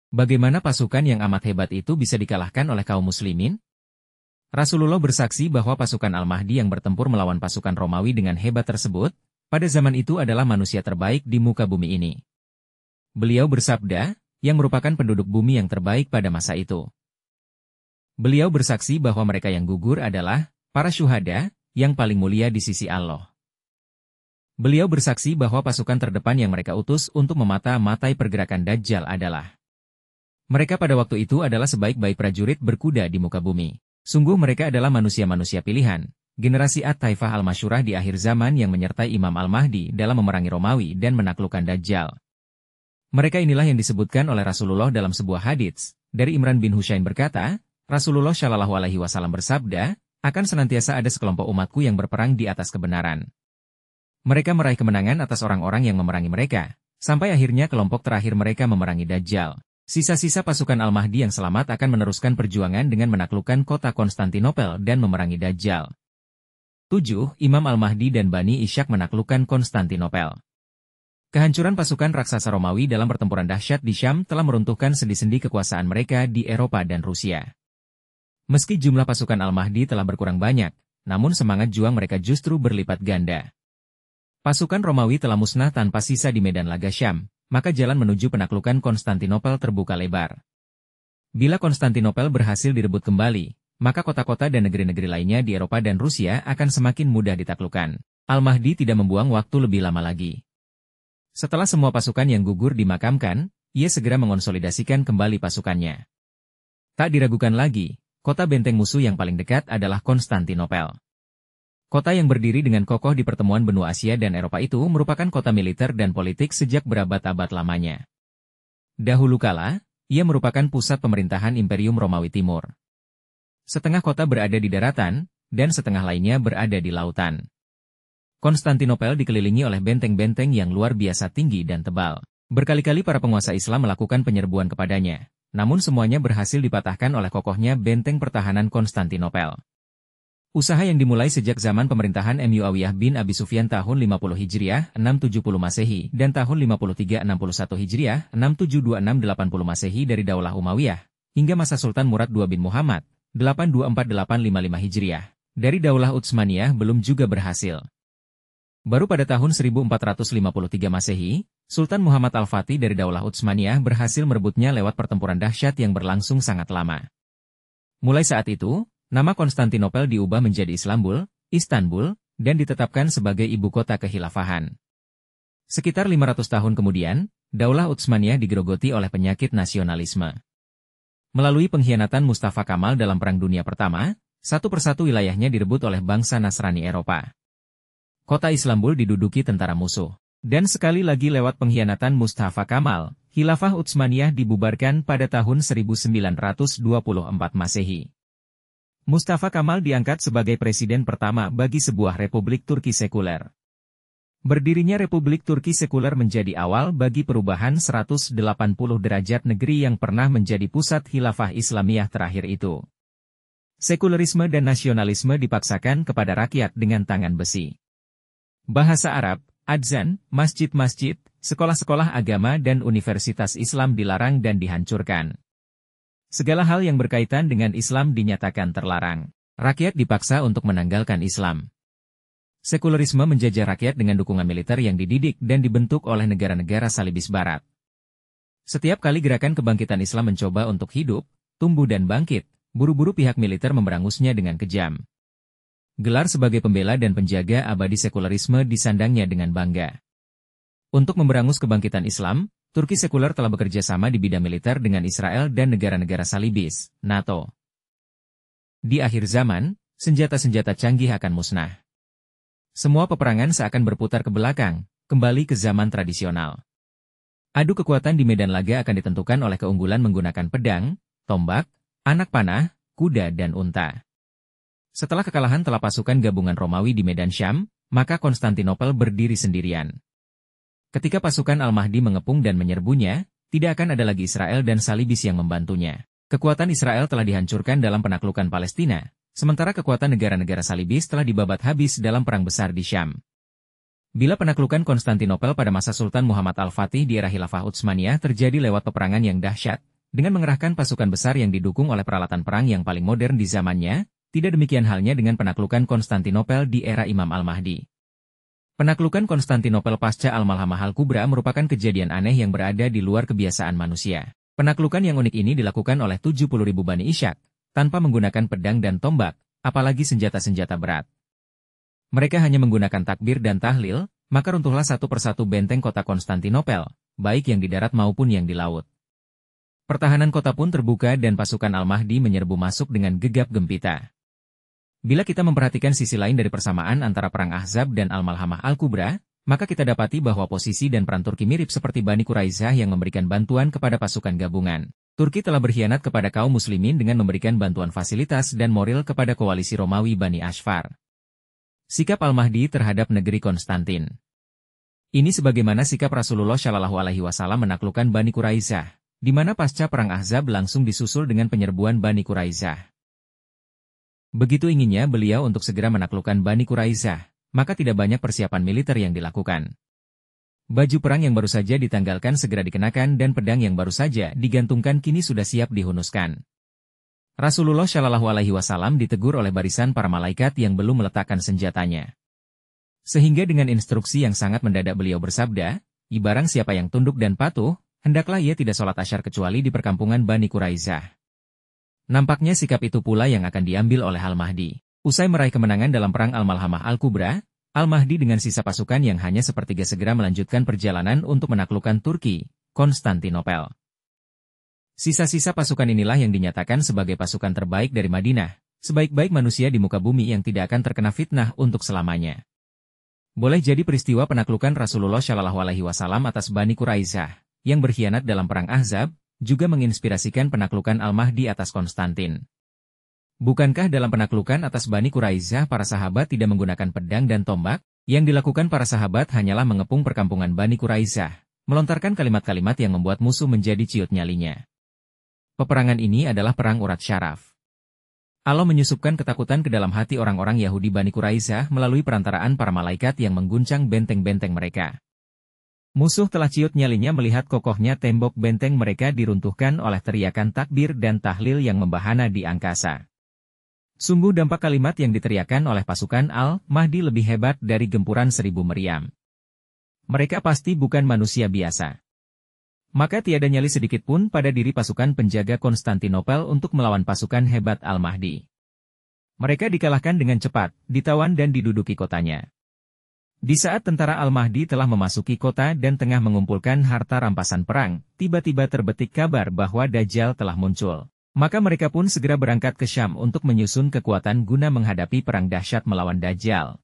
Bagaimana pasukan yang amat hebat itu bisa dikalahkan oleh kaum muslimin? Rasulullah bersaksi bahwa pasukan Al-Mahdi yang bertempur melawan pasukan Romawi dengan hebat tersebut, pada zaman itu adalah manusia terbaik di muka bumi ini. Beliau bersabda, yang merupakan penduduk bumi yang terbaik pada masa itu. Beliau bersaksi bahwa mereka yang gugur adalah para syuhada, yang paling mulia di sisi Allah. Beliau bersaksi bahwa pasukan terdepan yang mereka utus untuk memata-matai pergerakan Dajjal adalah mereka pada waktu itu adalah sebaik-baik prajurit berkuda di muka bumi. Sungguh mereka adalah manusia-manusia pilihan, generasi At-Taifah Al-Masyurah di akhir zaman yang menyertai Imam Al-Mahdi dalam memerangi Romawi dan menaklukkan Dajjal. Mereka inilah yang disebutkan oleh Rasulullah dalam sebuah hadits. Dari Imran bin Husain berkata, Rasulullah Shallallahu Alaihi Wasallam bersabda, akan senantiasa ada sekelompok umatku yang berperang di atas kebenaran. Mereka meraih kemenangan atas orang-orang yang memerangi mereka, sampai akhirnya kelompok terakhir mereka memerangi Dajjal. Sisa-sisa pasukan Al-Mahdi yang selamat akan meneruskan perjuangan dengan menaklukkan kota Konstantinopel dan memerangi Dajjal. 7. Imam Al-Mahdi dan Bani Ishaq menaklukkan Konstantinopel. Kehancuran pasukan raksasa Romawi dalam pertempuran dahsyat di Syam telah meruntuhkan sendi-sendi kekuasaan mereka di Eropa dan Rusia. Meski jumlah pasukan Al-Mahdi telah berkurang banyak, namun semangat juang mereka justru berlipat ganda. Pasukan Romawi telah musnah tanpa sisa di medan laga Syam, maka jalan menuju penaklukan Konstantinopel terbuka lebar. Bila Konstantinopel berhasil direbut kembali, maka kota-kota dan negeri-negeri lainnya di Eropa dan Rusia akan semakin mudah ditaklukkan. Al-Mahdi tidak membuang waktu lebih lama lagi. Setelah semua pasukan yang gugur dimakamkan, ia segera mengonsolidasikan kembali pasukannya. Tak diragukan lagi, kota benteng musuh yang paling dekat adalah Konstantinopel. Kota yang berdiri dengan kokoh di pertemuan benua Asia dan Eropa itu merupakan kota militer dan politik sejak berabad-abad lamanya. Dahulu kala, ia merupakan pusat pemerintahan Imperium Romawi Timur. Setengah kota berada di daratan, dan setengah lainnya berada di lautan. Konstantinopel dikelilingi oleh benteng-benteng yang luar biasa tinggi dan tebal. Berkali-kali para penguasa Islam melakukan penyerbuan kepadanya, namun semuanya berhasil dipatahkan oleh kokohnya benteng pertahanan Konstantinopel. Usaha yang dimulai sejak zaman pemerintahan Muawiyah bin Abi Sufyan tahun 50 Hijriah, 670 Masehi, dan tahun 5361 Hijriah, 672-680 Masehi dari Daulah Umayyah, hingga masa Sultan Murad II bin Muhammad, 824-855 Hijriah, dari Daulah Utsmaniyah belum juga berhasil. Baru pada tahun 1453 Masehi, Sultan Muhammad Al-Fatih dari Daulah Utsmaniyah berhasil merebutnya lewat pertempuran dahsyat yang berlangsung sangat lama. Mulai saat itu, nama Konstantinopel diubah menjadi Istanbul, dan ditetapkan sebagai ibu kota kekhilafahan. Sekitar 500 tahun kemudian, Daulah Utsmaniyah digerogoti oleh penyakit nasionalisme. Melalui pengkhianatan Mustafa Kamal dalam Perang Dunia Pertama, satu persatu wilayahnya direbut oleh bangsa Nasrani Eropa. Kota Istanbul diduduki tentara musuh. Dan sekali lagi lewat pengkhianatan Mustafa Kamal, Khilafah Utsmaniyah dibubarkan pada tahun 1924 Masehi. Mustafa Kamal diangkat sebagai presiden pertama bagi sebuah republik Turki sekuler. Berdirinya Republik Turki sekuler menjadi awal bagi perubahan 180 derajat negeri yang pernah menjadi pusat khilafah Islamiyah terakhir itu. Sekulerisme dan nasionalisme dipaksakan kepada rakyat dengan tangan besi. Bahasa Arab, adzan, masjid-masjid, sekolah-sekolah agama dan universitas Islam dilarang dan dihancurkan. Segala hal yang berkaitan dengan Islam dinyatakan terlarang. Rakyat dipaksa untuk menanggalkan Islam. Sekulerisme menjajah rakyat dengan dukungan militer yang dididik dan dibentuk oleh negara-negara salibis barat. Setiap kali gerakan kebangkitan Islam mencoba untuk hidup, tumbuh dan bangkit, buru-buru pihak militer memberangusnya dengan kejam. Gelar sebagai pembela dan penjaga abadi sekulerisme disandangnya dengan bangga. Untuk memberangus kebangkitan Islam, Turki sekuler telah bekerja sama di bidang militer dengan Israel dan negara-negara salibis, NATO. Di akhir zaman, senjata-senjata canggih akan musnah. Semua peperangan seakan berputar ke belakang, kembali ke zaman tradisional. Adu kekuatan di medan laga akan ditentukan oleh keunggulan menggunakan pedang, tombak, anak panah, kuda dan unta. Setelah kekalahan telah pasukan gabungan Romawi di medan Syam, maka Konstantinopel berdiri sendirian. Ketika pasukan Al-Mahdi mengepung dan menyerbunya, tidak akan ada lagi Israel dan salibis yang membantunya. Kekuatan Israel telah dihancurkan dalam penaklukan Palestina, sementara kekuatan negara-negara salibis telah dibabat habis dalam perang besar di Syam. Bila penaklukan Konstantinopel pada masa Sultan Muhammad Al-Fatih di era Khilafah Utsmaniyah terjadi lewat peperangan yang dahsyat, dengan mengerahkan pasukan besar yang didukung oleh peralatan perang yang paling modern di zamannya. Tidak demikian halnya dengan penaklukan Konstantinopel di era Imam Al-Mahdi. Penaklukan Konstantinopel pasca Al-Malhamah Al-Kubra merupakan kejadian aneh yang berada di luar kebiasaan manusia. Penaklukan yang unik ini dilakukan oleh 70.000 Bani Ishaq, tanpa menggunakan pedang dan tombak, apalagi senjata-senjata berat. Mereka hanya menggunakan takbir dan tahlil, maka runtuhlah satu persatu benteng kota Konstantinopel, baik yang di darat maupun yang di laut. Pertahanan kota pun terbuka dan pasukan Al-Mahdi menyerbu masuk dengan gegap gempita. Bila kita memperhatikan sisi lain dari persamaan antara Perang Ahzab dan Al-Malhamah Al-Kubra, maka kita dapati bahwa posisi dan peran Turki mirip seperti Bani Quraisyah yang memberikan bantuan kepada pasukan gabungan. Turki telah berkhianat kepada kaum muslimin dengan memberikan bantuan fasilitas dan moral kepada koalisi Romawi Bani Ashfar. Sikap Al-Mahdi terhadap negeri Konstantin. Ini sebagaimana sikap Rasulullah Shallallahu Alaihi Wasallam menaklukkan Bani Quraisyah, di mana pasca Perang Ahzab langsung disusul dengan penyerbuan Bani Quraisyah. Begitu inginnya beliau untuk segera menaklukkan Bani Quraisyah, maka tidak banyak persiapan militer yang dilakukan. Baju perang yang baru saja ditanggalkan segera dikenakan dan pedang yang baru saja digantungkan kini sudah siap dihunuskan. Rasulullah Shallallahu Alaihi Wasallam ditegur oleh barisan para malaikat yang belum meletakkan senjatanya. Sehingga dengan instruksi yang sangat mendadak beliau bersabda, "Barang siapa yang tunduk dan patuh, hendaklah ia tidak sholat asyar kecuali di perkampungan Bani Quraisyah." Nampaknya sikap itu pula yang akan diambil oleh Al-Mahdi. Usai meraih kemenangan dalam Perang Al-Malhamah Al-Kubra, Al-Mahdi dengan sisa pasukan yang hanya sepertiga segera melanjutkan perjalanan untuk menaklukkan Turki, Konstantinopel. Sisa-sisa pasukan inilah yang dinyatakan sebagai pasukan terbaik dari Madinah, sebaik-baik manusia di muka bumi yang tidak akan terkena fitnah untuk selamanya. Boleh jadi peristiwa penaklukan Rasulullah Shallallahu Alaihi Wasallam atas Bani Quraisyah, yang berkhianat dalam Perang Ahzab, juga menginspirasikan penaklukan Al-Mahdi atas Konstantin. Bukankah dalam penaklukan atas Bani Quraisyah para sahabat tidak menggunakan pedang dan tombak? Yang dilakukan para sahabat hanyalah mengepung perkampungan Bani Quraisyah, melontarkan kalimat-kalimat yang membuat musuh menjadi ciut nyalinya. Peperangan ini adalah perang urat syaraf. Allah menyusupkan ketakutan ke dalam hati orang-orang Yahudi Bani Quraisyah melalui perantaraan para malaikat yang mengguncang benteng-benteng mereka. Musuh telah ciut nyalinya melihat kokohnya tembok benteng mereka diruntuhkan oleh teriakan takbir dan tahlil yang membahana di angkasa. Sungguh dampak kalimat yang diteriakan oleh pasukan Al-Mahdi lebih hebat dari gempuran 1000 meriam. Mereka pasti bukan manusia biasa. Maka tiada nyali sedikit pun pada diri pasukan penjaga Konstantinopel untuk melawan pasukan hebat Al-Mahdi. Mereka dikalahkan dengan cepat, ditawan dan diduduki kotanya. Di saat tentara Al-Mahdi telah memasuki kota dan tengah mengumpulkan harta rampasan perang, tiba-tiba terbetik kabar bahwa Dajjal telah muncul. Maka mereka pun segera berangkat ke Syam untuk menyusun kekuatan guna menghadapi perang dahsyat melawan Dajjal.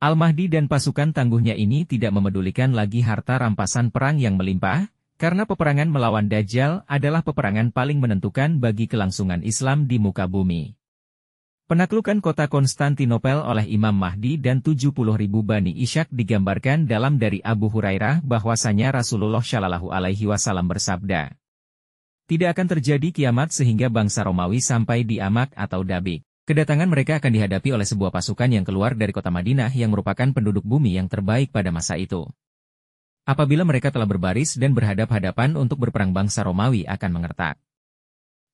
Al-Mahdi dan pasukan tangguhnya ini tidak memedulikan lagi harta rampasan perang yang melimpah, karena peperangan melawan Dajjal adalah peperangan paling menentukan bagi kelangsungan Islam di muka bumi. Penaklukan kota Konstantinopel oleh Imam Mahdi dan 70.000 Bani Ishaq digambarkan dalam dari Abu Hurairah bahwasanya Rasulullah Shallallahu Alaihi Wasallam bersabda, "Tidak akan terjadi kiamat sehingga bangsa Romawi sampai di Amak atau Dabik. Kedatangan mereka akan dihadapi oleh sebuah pasukan yang keluar dari kota Madinah yang merupakan penduduk bumi yang terbaik pada masa itu. Apabila mereka telah berbaris dan berhadap-hadapan untuk berperang, bangsa Romawi akan mengertak.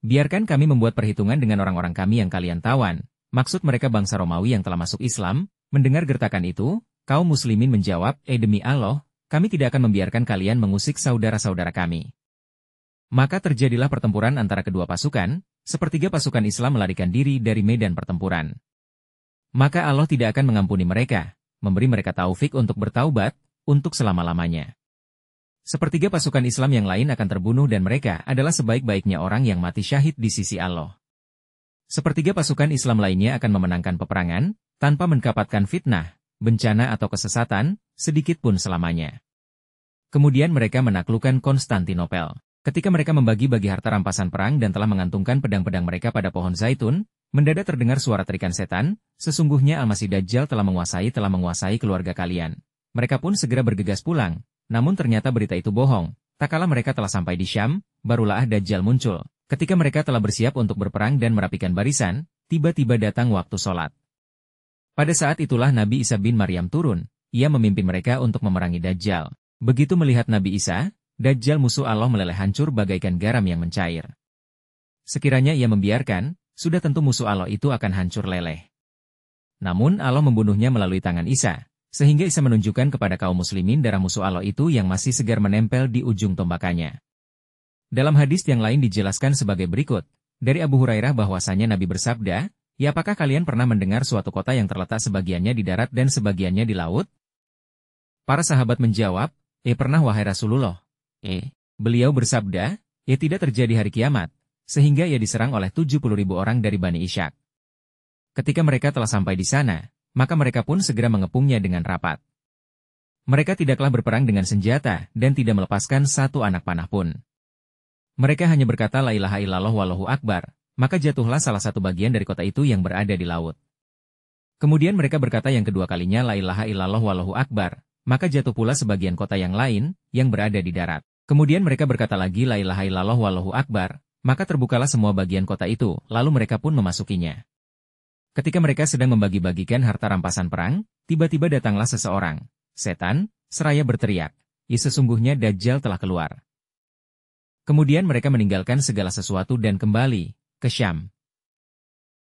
Biarkan kami membuat perhitungan dengan orang-orang kami yang kalian tawan." Maksud mereka bangsa Romawi yang telah masuk Islam. Mendengar gertakan itu, kaum muslimin menjawab, "Demi Allah, kami tidak akan membiarkan kalian mengusik saudara-saudara kami." Maka terjadilah pertempuran antara kedua pasukan, sepertiga pasukan Islam melarikan diri dari medan pertempuran. Maka Allah tidak akan mengampuni mereka, memberi mereka taufik untuk bertaubat, untuk selama-lamanya. Sepertiga pasukan Islam yang lain akan terbunuh dan mereka adalah sebaik-baiknya orang yang mati syahid di sisi Allah. Sepertiga pasukan Islam lainnya akan memenangkan peperangan, tanpa mendapatkan fitnah, bencana atau kesesatan, sedikit pun selamanya. Kemudian mereka menaklukkan Konstantinopel. Ketika mereka membagi-bagi harta rampasan perang dan telah mengantungkan pedang-pedang mereka pada pohon zaitun, mendadak terdengar suara terikan setan, "Sesungguhnya Al-Masih Dajjal telah menguasai keluarga kalian." Mereka pun segera bergegas pulang. Namun ternyata berita itu bohong. Tak kala mereka telah sampai di Syam, barulah Dajjal muncul. Ketika mereka telah bersiap untuk berperang dan merapikan barisan, tiba-tiba datang waktu sholat. Pada saat itulah Nabi Isa bin Maryam turun. Ia memimpin mereka untuk memerangi Dajjal. Begitu melihat Nabi Isa, Dajjal musuh Allah meleleh hancur bagaikan garam yang mencair. Sekiranya ia membiarkan, sudah tentu musuh Allah itu akan hancur leleh. Namun Allah membunuhnya melalui tangan Isa, sehingga Isa menunjukkan kepada kaum muslimin darah musuh Allah itu yang masih segar menempel di ujung tombakannya. Dalam hadis yang lain dijelaskan sebagai berikut, dari Abu Hurairah bahwasanya Nabi bersabda, "Ya, apakah kalian pernah mendengar suatu kota yang terletak sebagiannya di darat dan sebagiannya di laut?" Para sahabat menjawab, Pernah wahai Rasulullah." Beliau bersabda, tidak terjadi hari kiamat, sehingga ia diserang oleh 70.000 orang dari Bani Ishaq. Ketika mereka telah sampai di sana, maka mereka pun segera mengepungnya dengan rapat. Mereka tidaklah berperang dengan senjata dan tidak melepaskan satu anak panah pun. Mereka hanya berkata la ilaha illallah wallahu akbar, maka jatuhlah salah satu bagian dari kota itu yang berada di laut. Kemudian mereka berkata yang kedua kalinya la ilaha illallah wallahu akbar, maka jatuh pula sebagian kota yang lain, yang berada di darat. Kemudian mereka berkata lagi la ilaha illallah wallahu akbar, maka terbukalah semua bagian kota itu, lalu mereka pun memasukinya. Ketika mereka sedang membagi-bagikan harta rampasan perang, tiba-tiba datanglah seseorang, setan, seraya berteriak, sesungguhnya Dajjal telah keluar. Kemudian mereka meninggalkan segala sesuatu dan kembali ke Syam.